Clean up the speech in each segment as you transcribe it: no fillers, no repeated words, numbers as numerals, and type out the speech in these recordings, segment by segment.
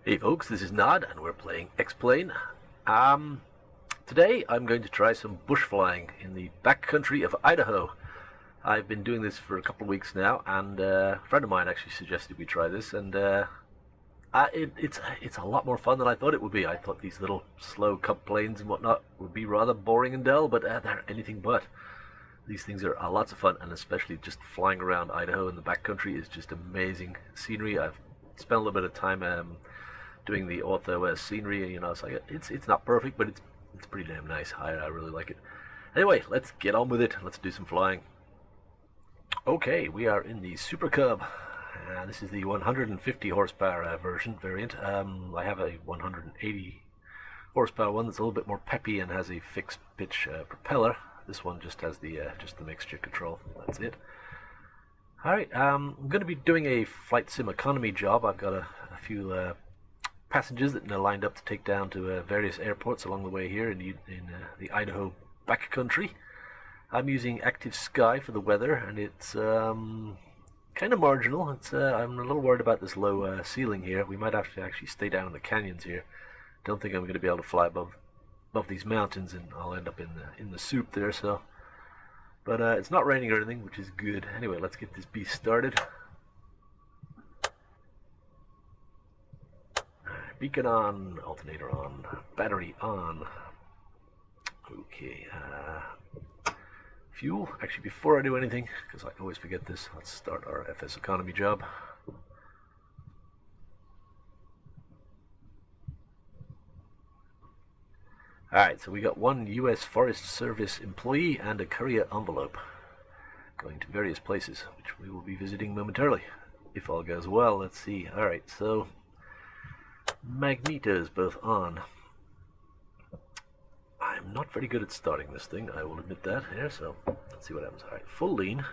Hey folks, this is Nod and we're playing X-Plane. Today I'm going to try some bush flying in the backcountry of Idaho. I've been doing this for a couple of weeks now, and a friend of mine actually suggested we try this, and it's a lot more fun than I thought it would be. I thought these little slow Cub planes and whatnot would be rather boring and dull, but they're anything but. These things are lots of fun, and especially just flying around Idaho in the backcountry is just amazing scenery. I've spent a little bit of time doing the ortho scenery, and it's like it's not perfect, but it's pretty damn nice. I really like it. Anyway, let's get on with it. Let's do some flying. Okay, we are in the Super Cub. This is the 150 horsepower variant. I have a 180 horsepower one that's a little bit more peppy and has a fixed pitch propeller. This one just has the mixture control. That's it. All right, I'm going to be doing a flight sim economy job. I've got a few passengers that are lined up to take down to various airports along the way here in the Idaho backcountry. I'm using Active Sky for the weather, and it's kind of marginal. I'm a little worried about this low ceiling here. We might have to actually stay down in the canyons here. Don't think I'm going to be able to fly above these mountains, and I'll end up in the soup there. So, but it's not raining or anything, which is good. Anyway, let's get this beast started. Beacon on, alternator on, battery on. Okay, fuel. Actually, before I do anything, because I always forget this, let's start our FSEconomy job. Alright, so we got one U.S. Forest Service employee and a courier envelope going to various places, which we will be visiting momentarily, if all goes well. Let's see. Alright, so magnetos both on. I'm not very good at starting this thing, I will admit that here, so let's see what happens. Alright, full lean.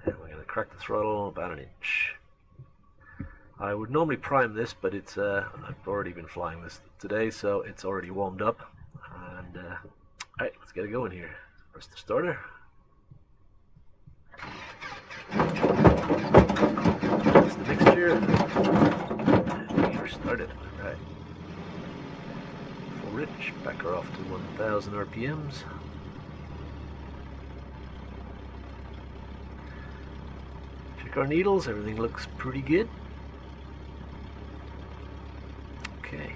And we're going to crack the throttle about an inch. I would normally prime this, but it's I've already been flying this today, so it's already warmed up. And alright, let's get it going here. Press the starter. That's the mixture. Started. Right. Full rich, back her off to 1000 RPMs. Check our needles, everything looks pretty good. Okay.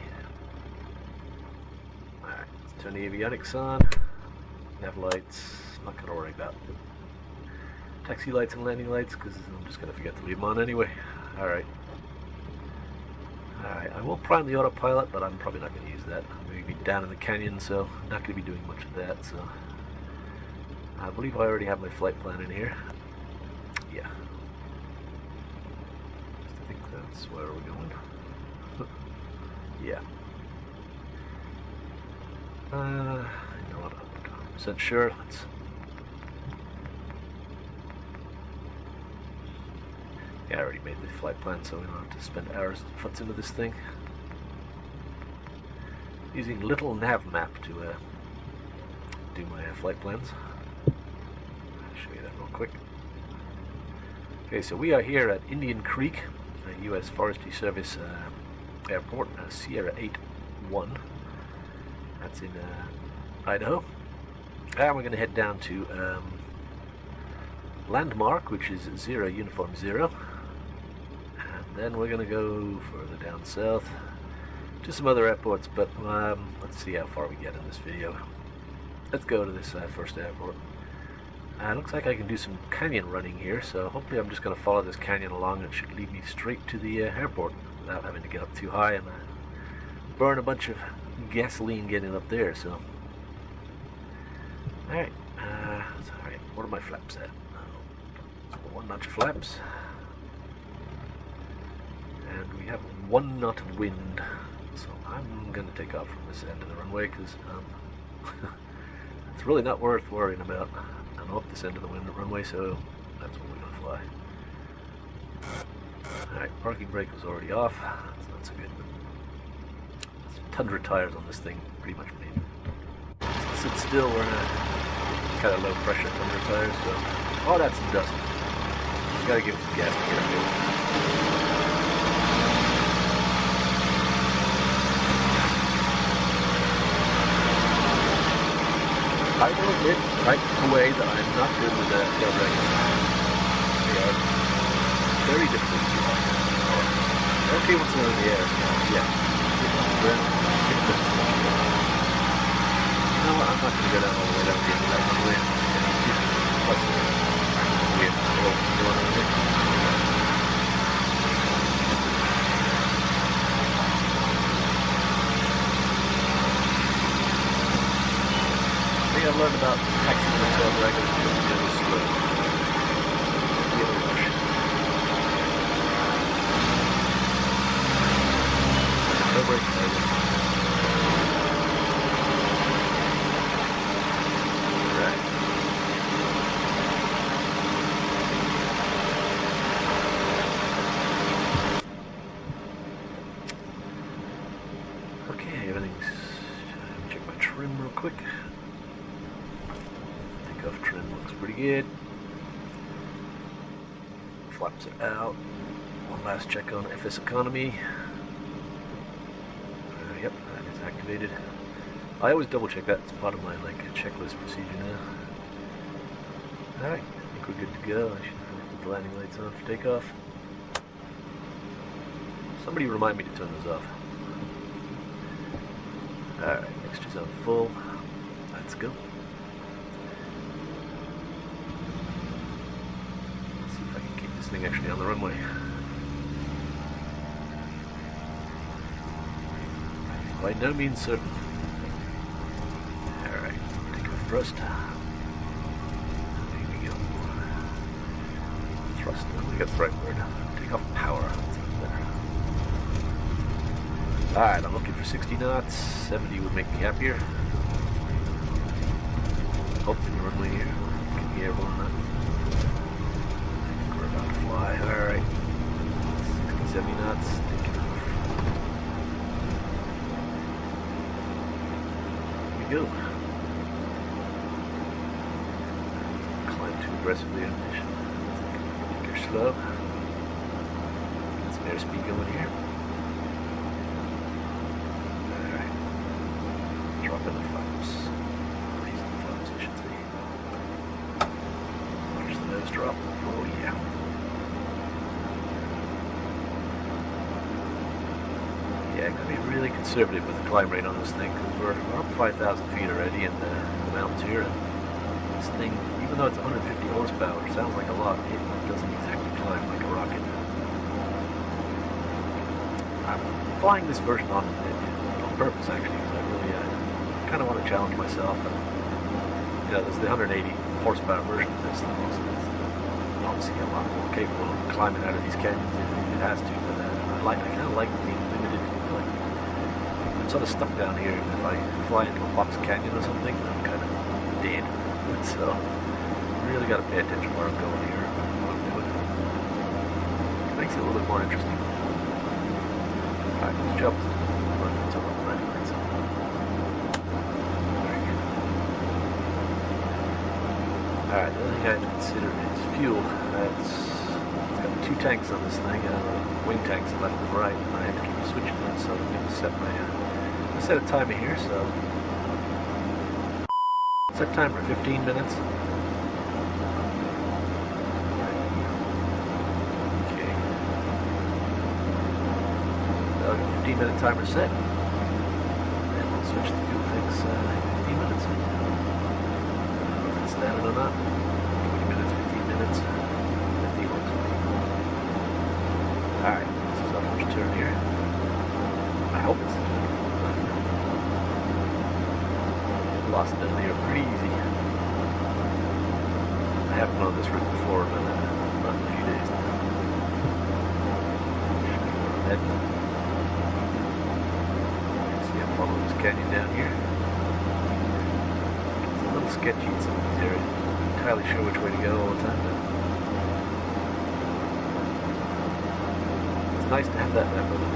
Alright, let's turn the avionics on. Nav lights, not going to worry about taxi lights and landing lights because I'm just going to forget to leave them on anyway. Alright. Alright, I will prime the autopilot, but I'm probably not going to use that. I'm going to be down in the canyon, so I'm not going to be doing much of that. So I believe I already have my flight plan in here. Yeah. I think that's where we're going. Yeah. You know what? I'm 100% sure. Yeah, I already made the flight plan, so we don't have to spend hours futz into this thing. Using little NavMap to do my flight plans. I'll show you that real quick. Okay, so we are here at Indian Creek, a U.S. Forestry Service airport, Sierra 8-1. That's in Idaho. And we're going to head down to Landmark, which is 0 Uniform 0. Then we're going to go further down south to some other airports, but let's see how far we get in this video. Let's go to this first airport. It looks like I can do some canyon running here, so hopefully I'm just going to follow this canyon along. It should lead me straight to the airport without having to get up too high and burn a bunch of gasoline getting up there. So, alright, what are my flaps at? One notch of flaps. And we have 1 knot of wind, so I'm going to take off from this end of the runway because it's really not worth worrying about. I'm up this end of the runway, so that's what we're going to fly. Alright, parking brake was already off. That's not so good. Some Tundra tires on this thing pretty much made it sit still. We're in a kind of low pressure Tundra tires, so oh, that's some dust. Gotta give it some gas to get up here. I will admit right away that I'm not good with tail dragons. They are very difficult to fly. They're okay once they're in the air. Yeah. You know what? I'm not going to go down all the way down the end of that runway. Plus, we have to go on everything. I've learned about taxing the tail dragon to really slow. Really rush. No brakes there. Right. Okay, everything's... check my trim real quick. Takeoff trim looks pretty good. Flaps are out. One last check on FSEconomy. Yep, that is activated. I always double check that. It's part of my checklist procedure now. Alright, I think we're good to go. I should put the landing lights on for takeoff. Somebody remind me to turn those off. Alright, mixture's on full. Let's go. Let's see if I can keep this thing actually on the runway. By no means certain. Alright, take a thrust. There we go. Thrust, I got the right word. Take off power. That sounds better. Alright, I'm looking for 60 knots. 70 would make me happier. Open the runway here. Get the airborne now. We're about to fly. Alright. 60, 70 knots. Take it off. Here we go. Climb too aggressively on mission. Think you're slow. Get some airspeed going here. Dropping the flaps. Raising the flaps, I should say. Watch the nose drop. Oh yeah. Yeah, I'm going to be really conservative with the climb rate on this thing because we're up 5,000 feet already in the mountains here. And this thing, even though it's 150 horsepower, sounds like a lot. It doesn't exactly climb like a rocket. I'm flying this version on purpose actually because I really kind of want to challenge myself, and you know, there's the 180 horsepower version of this thing, so it's obviously a lot more capable of climbing out of these canyons if it has to, but I kind of like being limited. I'm sort of stuck down here. If I fly into a box canyon or something, I'm kind of dead. So really got to pay attention where I'm going here, what I'm doing. It makes it a little bit more interesting. Alright, let's jump. Alright, the other thing I have to consider is fuel. It's got 2 tanks on this thing, wing tanks left and right, and I have to keep switching them, so I'm going to set set a timer here, so set time for 15 minutes. Okay. So 15-minute timer set, and we'll switch the fuel tanks in 15 minutes. Standard or not. 20 minutes, 15 minutes. 15 works for me. Alright, this is our first turn here. I hope it's lost down here pretty easy. I haven't flown this route before, but not in a few days now. Should be see, I'm following this canyon down here. A little sketchy in some of these areas. I'm not entirely sure which way to go all the time, but it's nice to have that map of it.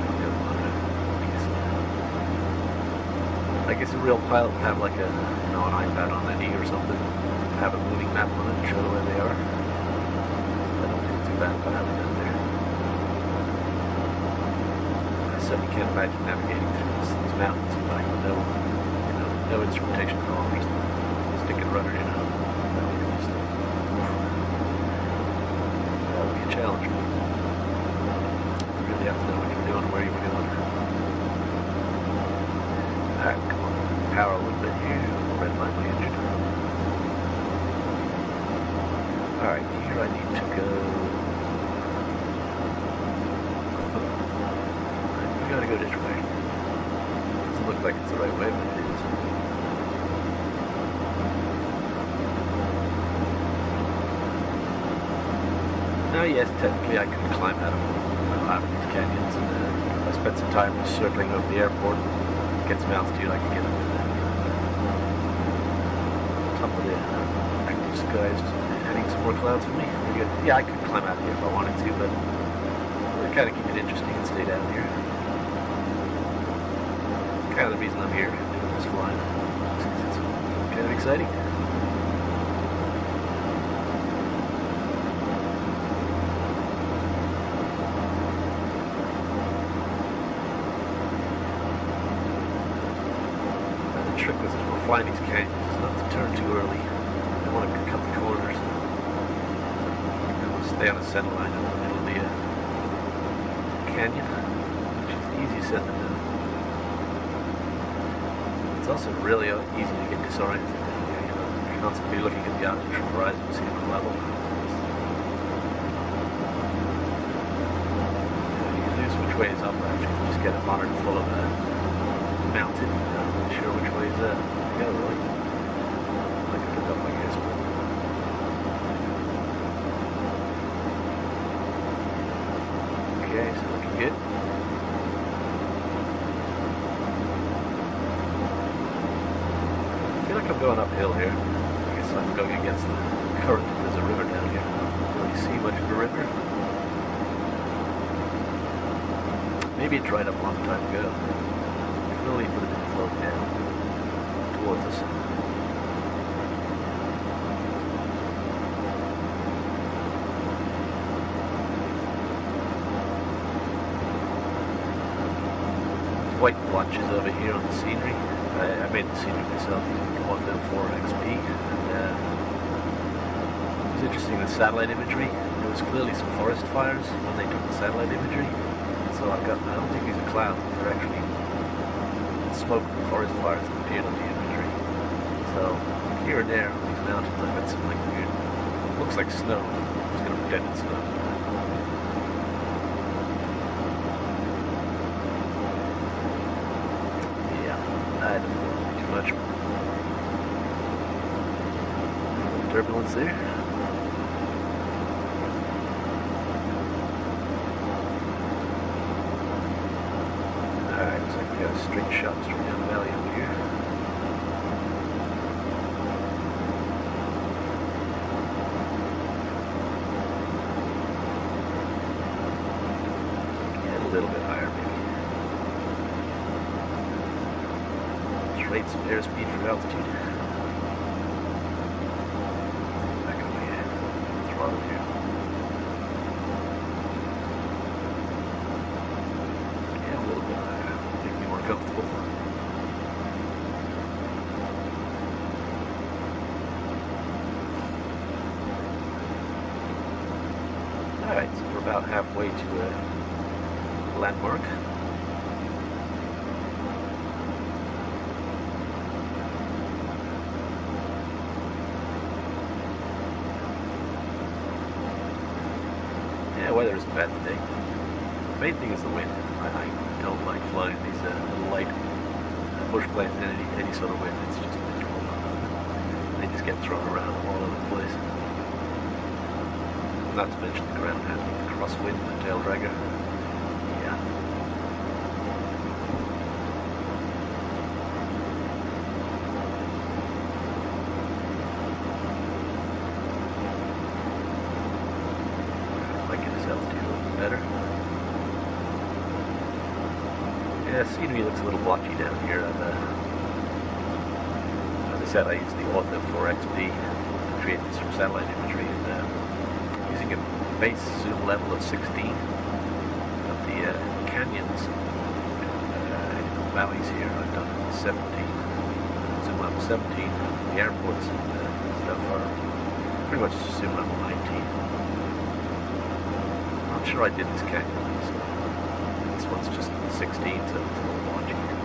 I guess a real pilot would have like an iPad on their knee or something, have a moving map on it and show where they are. I don't feel too bad island down there. I certainly can't imagine navigating through these mountains like no, no instrumentation at all, just a stick and rudder, That would be a challenge. You really have to know what you're doing and where you're going. Alright, come on, power a little bit here, red line my engine. Alright, here I need to go. We gotta go this way. Doesn't look like it's the right way, but it is. Now, yes, technically I could climb out of these canyons, and if I spent some time just circling over the airport, get some altitude, I could get up to the top of the active skies, heading some more clouds for me. Yeah, I could climb out here if I wanted to, but I'll kind of keep it interesting and stay down here. Kind of the reason I'm here doing this flying. It's kind of exciting. The trick with flying these canyons is not to turn too early. I want to cut the corners. I want to stay on a center line in the middle of the canyon, which is easy said than done. It's also really easy to get disoriented. You're constantly looking at the artificial horizon to see if it's level. You lose which way is up after you just get a monitor full of mountain. I'm not sure which way is to go, really. I could look up, I guess. Okay, so looking good. I feel like I'm going uphill here. I guess I'm going against the current if there's a river down here. I don't really see much of a river. Maybe it dried up a long time ago. It really would have been flowing down towards us. White blotches over here on the scenery. I made the scenery myself using Ortho 4 XP, and it was interesting with satellite imagery. There was clearly some forest fires when they took the satellite imagery. So I don't think these are clouds, these are actually smoke from forest fires that appeared on the imagery. So here and there on these mountains I've got some like weird, looks like snow. I'm just going to pretend it's snow. I don't know too much turbulence there. Alright, looks like we got a straight shot straight down the valley over here. Get a little bit higher maybe. Rate some airspeed for altitude. Back on the throttle here. Yeah, a little bit higher. Make me more comfortable. Alright, so we're about halfway to a landmark. Yeah, weather isn't bad today. The main thing is the wind. I don't like flying these little light bushplanes in any sort of wind. It's just miserable. They just get thrown around all over the place. Not to mention the ground handling, the crosswind, the tail dragger. Yeah. Better. Yeah, scenery looks a little blotchy down here. As I said, I used the Ortho 4 XP to create this from satellite imagery, and using a base zoom level of 16, but the canyons in the valleys here I've done 17, zoom level 17, the airports and stuff are pretty much zoom level 19. I'm not sure I did this canyon, so this one's just 16, so it's a little watching here.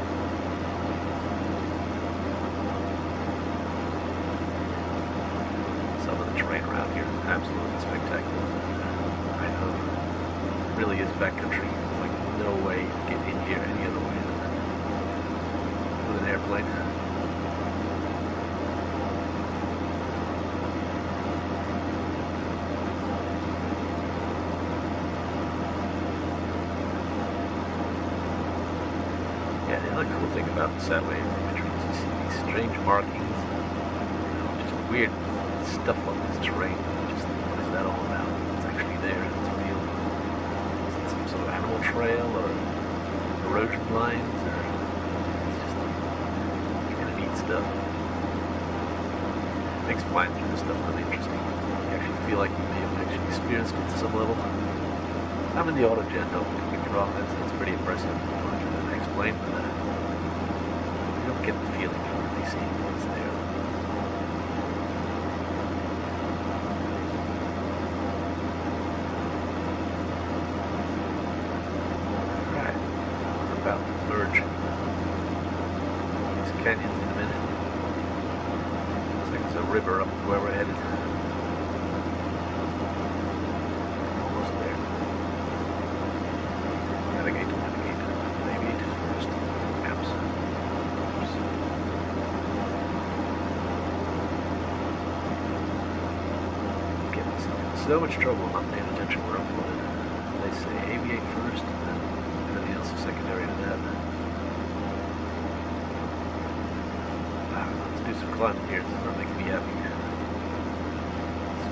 Some of the terrain around here is absolutely spectacular. Idaho really is backcountry. Like no way to get in here any other way than with an airplane. Yeah, the other cool thing about the satellite imagery is you see these strange markings, just weird stuff on this terrain. Just what is that all about? It's actually there. It's real. Is it some sort of animal trail or erosion lines, or it's just kind of neat stuff. It makes flying through this stuff really interesting. You actually feel like you may have actually experienced it to some level. I'm in the autogen, don't get me wrong. That's pretty impressive. Explain, but you don't get the feeling of really seeing what's there. Alright, we're about to merge these canyons in a minute. Looks like there's a river up where we're headed. Almost there. Navigate. So much trouble not paying attention where I'm flying. They say aviate first, and then everything else is secondary to that. Let's do some climbing here. This is not making me happy.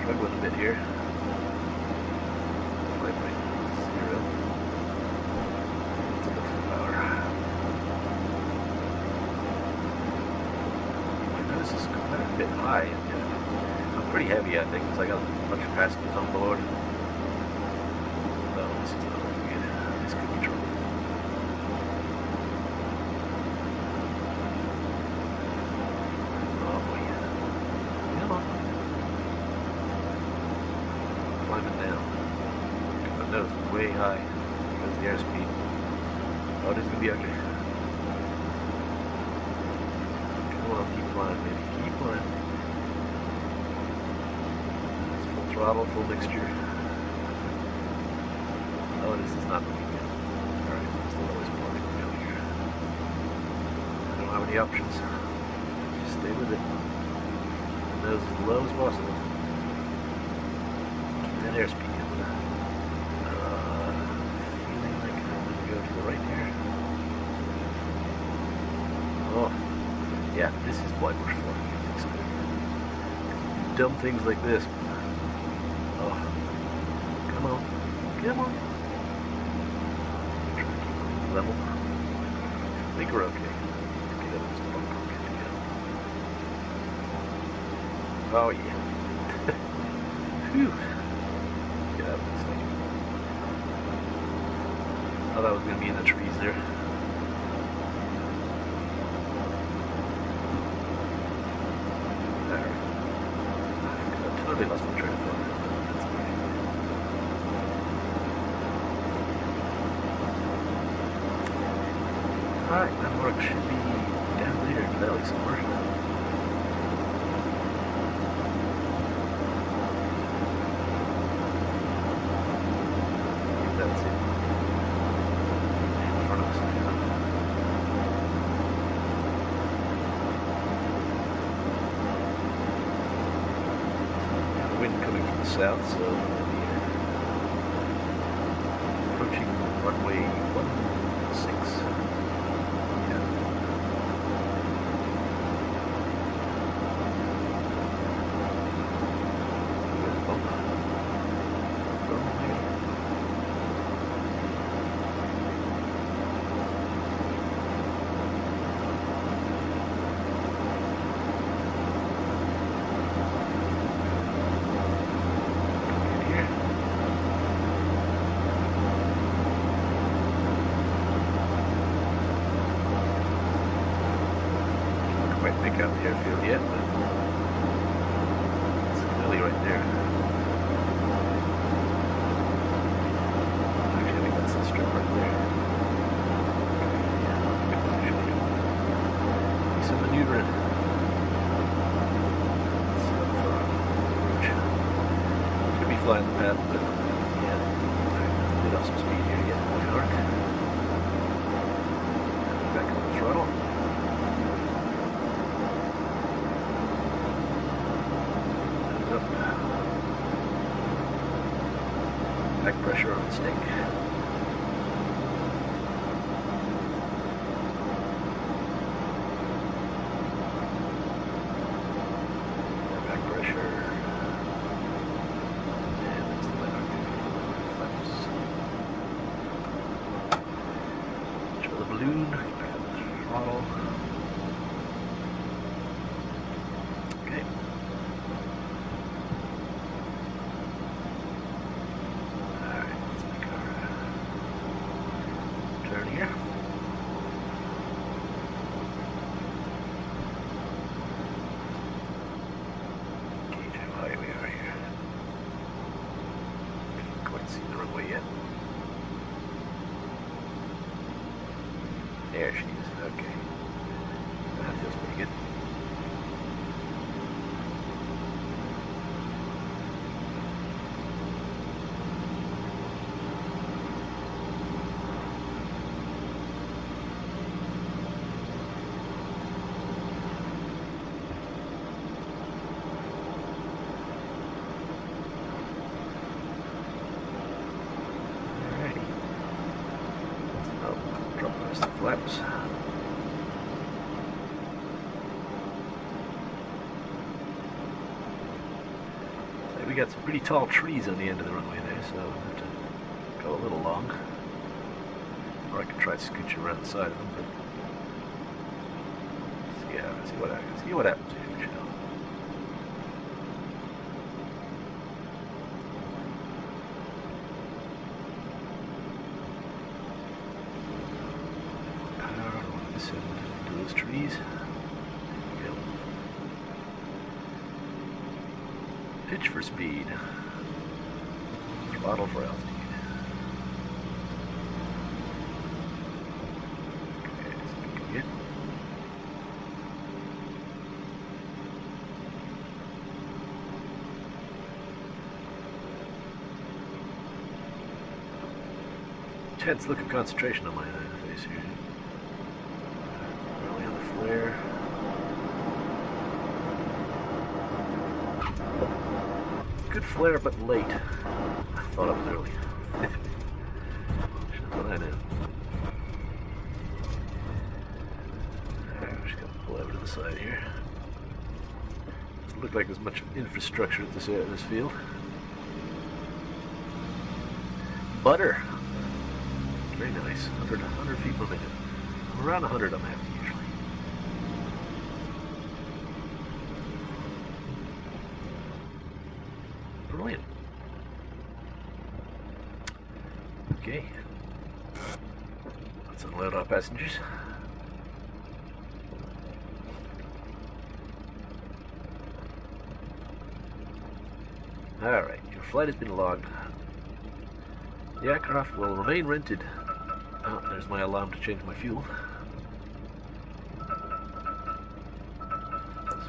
Struggling a bit here. Flight rate 0. Let's go for power. My nose is quite a bit high. Pretty heavy, I think, because I got a bunch of passengers on board. No, this is not looking good. This could be trouble. Oh boy. Come on. Climbing down. My nose is way high because of the airspeed. Oh, this is going to be ugly. Come on, keep flying, baby. Keep flying. Throttle, full mixture. Oh, this is not looking good. Alright, that's the lowest point we can go here. I don't have any options. Just stay with it. Keep the nose as low as possible. Keep that airspeed going. Feeling like I'm going to go to the right here. Oh, yeah, this is why we're flying. Dumb things like this. Oh, come on, come on. Try to keep things level. I think we're okay. Let's get out of this bunker and get together. Oh yeah. Phew. Get out of this thing. Oh, that was going to be in the trees there. There. I totally lost my train of thought. Alright, that mark should be down there in the valley somewhere. I think that's it. In front of us now. Got the wind coming from the south, so we'll be approaching runway 16. quite make out the airfield yet, but it's clearly right there. Actually, I think that's the strip right there. Do some maneuvering. Should be flying the pad, but yeah, bit off some speed here to get my arc. Back on the throttle. Up. Back pressure on the stick. More back pressure. And that's the letter. Flaps. Reach for the balloon. Back up the throttle. Okay. Turn here. Gauge how high we are here. Can't quite see the runway yet. There she is. Okay. That feels pretty good. Drop the rest of the flaps. So we got some pretty tall trees on the end of the runway there, so we'll have to go a little long. Or I could try to scooch around the side of them, but see what happens here, Michelle. Into those trees. Go. Pitch for speed. Throttle for altitude. Okay, that's looking good. Intense look of concentration on my face here. Flare. Good flare, but late. I thought it was early. Should have what I knew. Alright, we're just gonna pull over to the side here. Doesn't look like there's much infrastructure at this field. Butter. Very nice. 100 feet per minute. Around 100 I'm happy usually. Brilliant. Okay. Let's unload our passengers. Alright, your flight has been logged. The aircraft will remain rented. Oh, there's my alarm to change my fuel.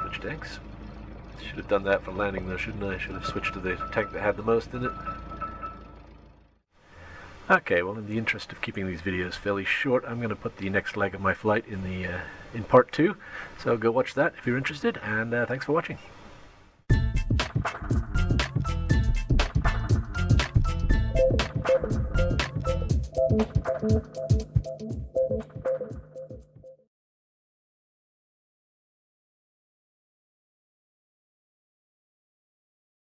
Switch tanks. Should have done that for landing though, shouldn't I? Should have switched to the tank that had the most in it. Okay, well, in the interest of keeping these videos fairly short, I'm going to put the next leg of my flight in the in part 2. So go watch that if you're interested, and thanks for watching.